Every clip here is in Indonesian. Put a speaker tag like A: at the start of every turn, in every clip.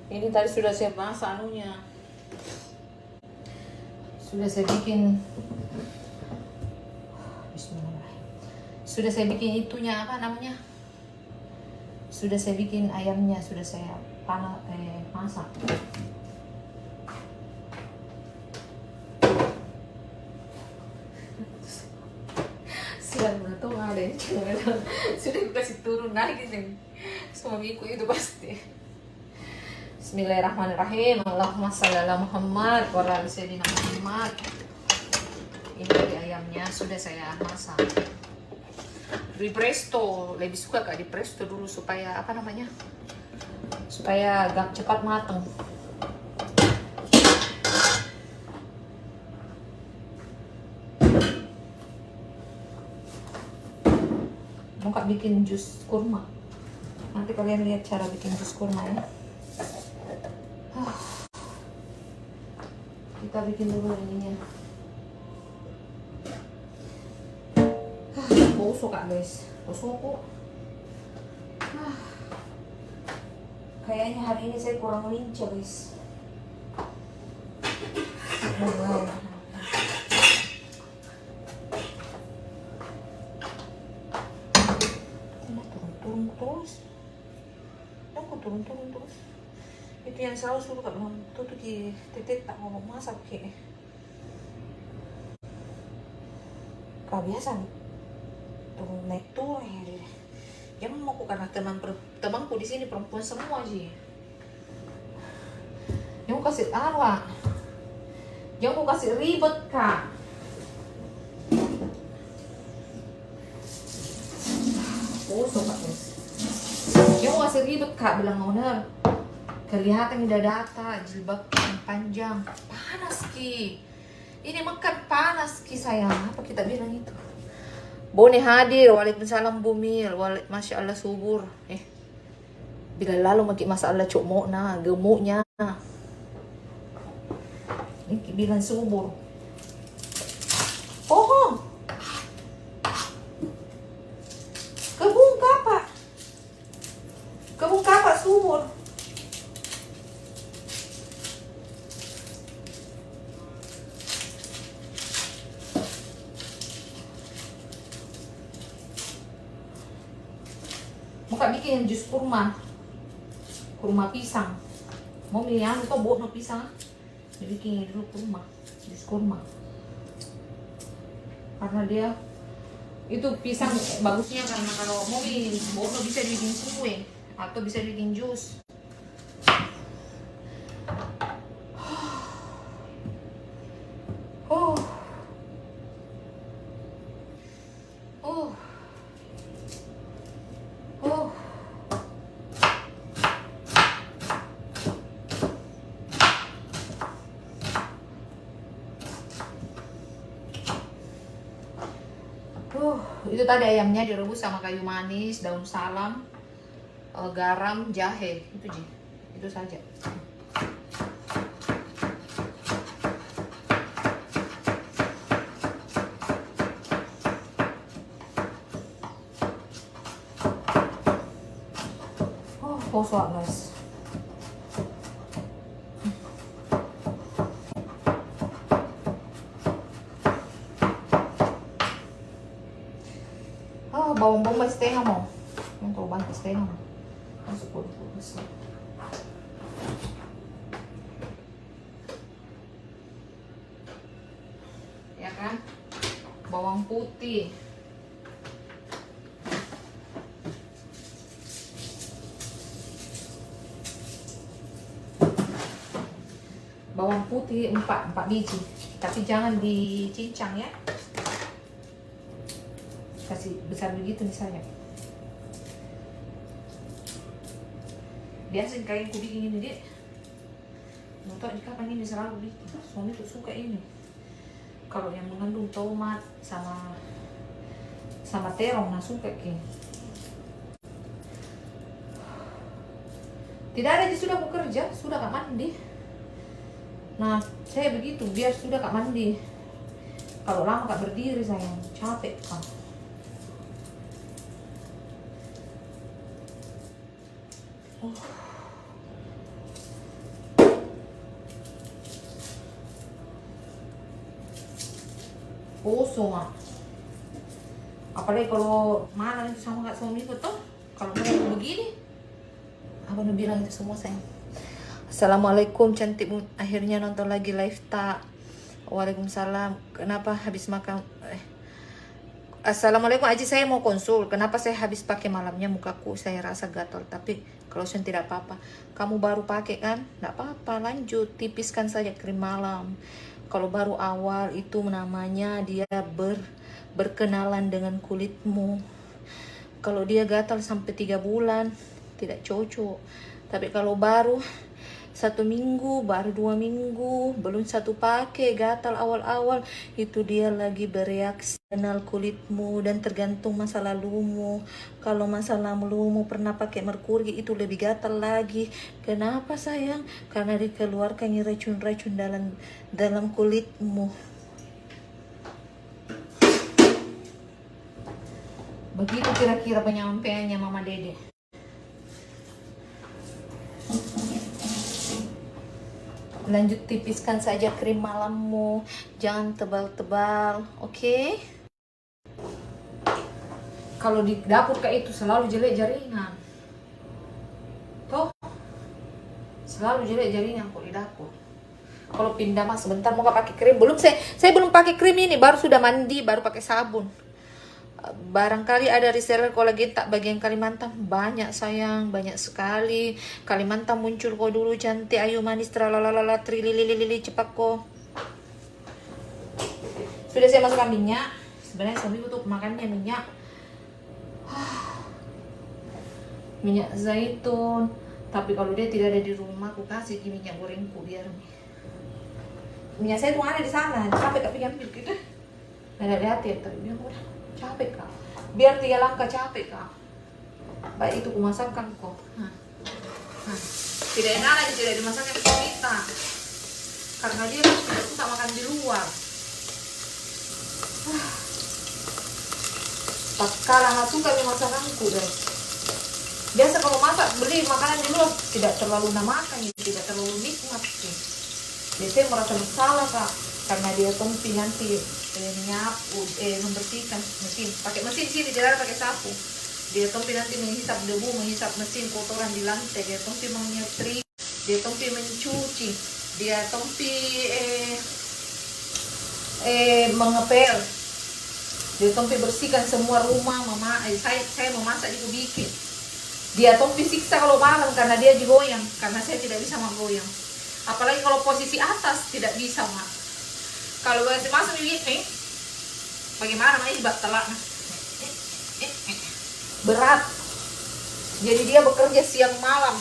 A: Ini tadi sudah saya masak anunya. Sudah saya bikin. Bismillahirrahmanirrahim. Sudah saya bikin itunya apa namanya? Sudah saya bikin ayamnya, sudah saya masak. Sudah menonton ada yang sudah kasih turun lagi nih. Suamiku itu pasti. Bismillahirrahmanirrahim. Allahumma shalli ala Muhammad wa ala sayyidina Muhammad. Ini dari ayamnya sudah saya masak. Di presto, lebih suka kak di presto dulu supaya apa namanya? Supaya agak cepat matang. Mau kak bikin jus kurma. Nanti kalian lihat cara bikin jus kurma ya. Kita bikin dulu ininya. Bosok kak guys, bosok kok. Kayaknya hari ini saya kurang lincah guys. Turun terus. Aku turun terus. Itu yang selalu suruh kak bilang tuh di titik tak ngomong masak kayak. Kak biasa turun naik turun ya. Jangan mau karena temanku di sini perempuan semua sih. Jangan kasih tawa. Jangan kasih ribet kak. Bosok kak guys. Jangan kasih ribet kak bilang owner. Kelihatan di data jilbab yang panjang. Panas ki. Ini makan panas ki sayang. Apa kita bilang itu? Boni hadir, waalaikumsalam Bumil, masya Allah subur. Bila lalu makin masalah cuk na gemuknya. Ini bilang subur. Oh, kebun kapak subur. Muka bikin jus kurma pisang. Mau milih anu tuh buat no pisang. Dibikin dulu jus kurma. Karena dia itu pisang bagusnya karena kalau mau milih buat no bisa dibikin kue atau bisa dibikin jus. Itu tadi ayamnya direbus sama kayu manis, daun salam, garam, jahe, itu saja. Kosong guys. Bawang mas setengah mo. Yung tuban setengah mo. Masuk kulkas. Ya kan? Bawang putih. Bawang putih 4 biji. Tapi jangan dicincang ya. Kasih besar begitu misalnya. Biasa kayak aku bikin ini deh. Mau tau kapan ini selalu bikin. Suami tuh suka ini. Kalau yang mengandung tomat sama terong nah suka kayak. Tidak ada yang sudah bekerja, sudah kak mandi. Nah saya begitu biar sudah kak mandi. Kalau lama kak berdiri sayang capek kak. Kosong ah. Apalagi kalau mana itu sama nggak suamiku tuh, kalau mereka begini, abang udah bilang itu semua sayang. Assalamualaikum cantik, akhirnya nonton lagi live tak. Waalaikumsalam. Kenapa habis makan? Assalamualaikum Aji, saya mau konsul. Kenapa saya habis pakai malamnya mukaku saya rasa gatal, tapi kalau saya tidak apa-apa. Kamu baru pakai kan? Tidak apa-apa, lanjut tipiskan saja krim malam. Kalau baru awal itu namanya dia berkenalan dengan kulitmu. Kalau dia gatal sampai 3 bulan tidak cocok. Tapi kalau baru 1 minggu, baru 2 minggu, belum 1 pakai gatal awal-awal, itu dia lagi bereaksi kenal kulitmu dan tergantung masa lalumu. Kalau masa lalumu pernah pakai merkuri itu lebih gatal lagi. Kenapa sayang? Karena dikeluarkan racun-racun dalam kulitmu. Begitu kira-kira penyampaiannya Mama Dede. Lanjut tipiskan saja krim malammu, jangan tebal-tebal, oke? Kalau di dapur kayak itu selalu jelek jaringan. Toh? Selalu jelek jaringan kok di dapur. Kalau pindah mas sebentar mau pakai krim, belum saya belum pakai krim ini, baru sudah mandi, baru pakai sabun. Barangkali ada reseller kolagen tak bagian Kalimantan, banyak sayang, banyak sekali. Kalimantan muncul kok dulu, cantik, ayu manis, tralalala, trilililili, cepat kok. Sudah saya masukkan minyak. Sebenarnya suami untuk makannya minyak minyak zaitun, tapi kalau dia tidak ada di rumah aku kasih di minyak gorengku biar minyak saya tuh ada di sana, capek tapi ambil gitu. Ada hati tapi biar udah capek kak, biar 3 langkah capek kak. Baik itu kumasakkan kok. Tidak enak lagi tidak dimasakkan ke kita, karena dia tidak suka makan di luar. Tak kalah nggak suka masakanku guys. Biasa kalau masak beli makanan di luar tidak terlalu makan, tidak terlalu nikmat sih. Biasanya merasa bersalah kak, karena dia tompi nanti nyapu, membersihkan mesin, pakai mesin sini tidak ada pakai sapu. Dia tompi nanti menghisap debu, menghisap mesin kotoran di lantai, dia tompi menyetri, dia tompi mencuci, dia tompi mengepel, dia tompi bersihkan semua rumah. Saya memasak juga bikin. Dia tompi siksa kalau malam karena dia digoyang, karena saya tidak bisa menggoyang. Apalagi kalau posisi atas tidak bisa mak. Kalau masih masuk begini, bagaimana ini telak berat. Jadi dia bekerja siang malam.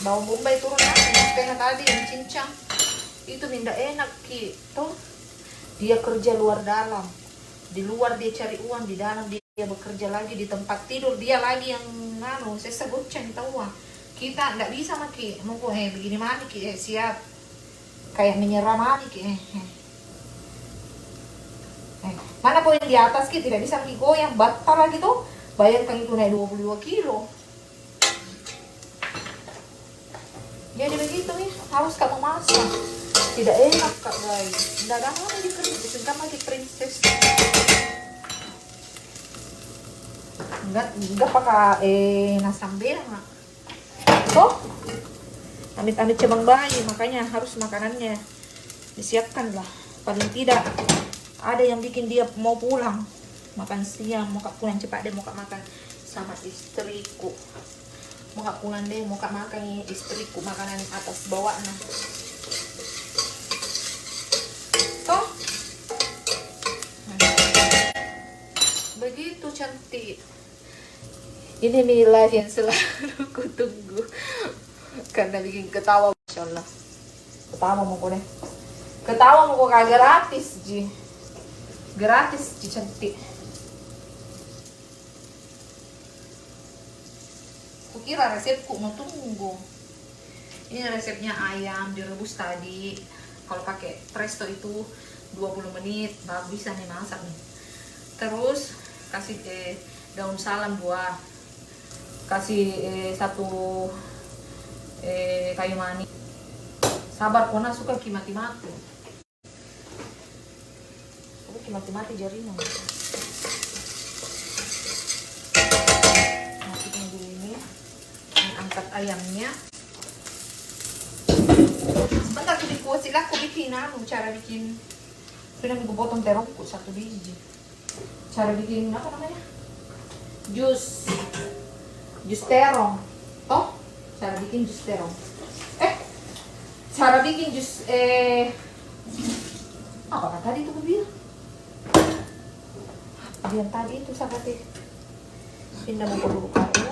A: Bawang bombay turun setengah tadi yang cincang. Itu tidak enak ki. Tuh dia kerja luar dalam. Di luar dia cari uang, di dalam dia bekerja lagi, di tempat tidur dia lagi yang saya sebutkan tahu. Kita tidak bisa maki. Mau begini mana ki siap. Kayak menyerah mani ki. Mana poin di atas ki tidak bisa goyang, batal lagi tuh. Bayangkan itu naik 22 kilo. Jadi begitu nih, harus kamu masak. Tidak enak kak guys. Tidak ada mana di krim, disengkam lagi princess. Enggak pakai nasambel mak. Tuh, amit-amit cabang bayi, makanya harus makanannya disiapkan lah. Paling tidak ada yang bikin dia mau pulang makan siang, mau pulang cepat deh, mau makan sama istriku, mau pulang deh, mau makan istriku makanan atas bawaan. Toh begitu cantik. Ini nih live yang selalu kutunggu karena bikin ketawa, masya Allah. Ketawa mau kok deh, ketawa mau kok gratis ji, gratis ji cantik. Kukira resepku mau tunggu. Ini resepnya ayam direbus tadi. Kalau pakai presto itu 20 menit baru bisa nih masak nih. Terus kasih daun salam buah, kasih 1 kayu manis. Sabar kona suka mati-mati. mati-mati jari no. Masukin dulu ini. Ini angkat ayamnya. Sebentar aku dikuat sila aku bikin cara bikin. Sudah aku potong terongku 1 biji. Cara bikin apa namanya? Jus terong. Oh, cara bikin jus terong. Cara bikin jus apa tadi itu gue bilang? Yang tadi itu saya pindah mau dulu kali.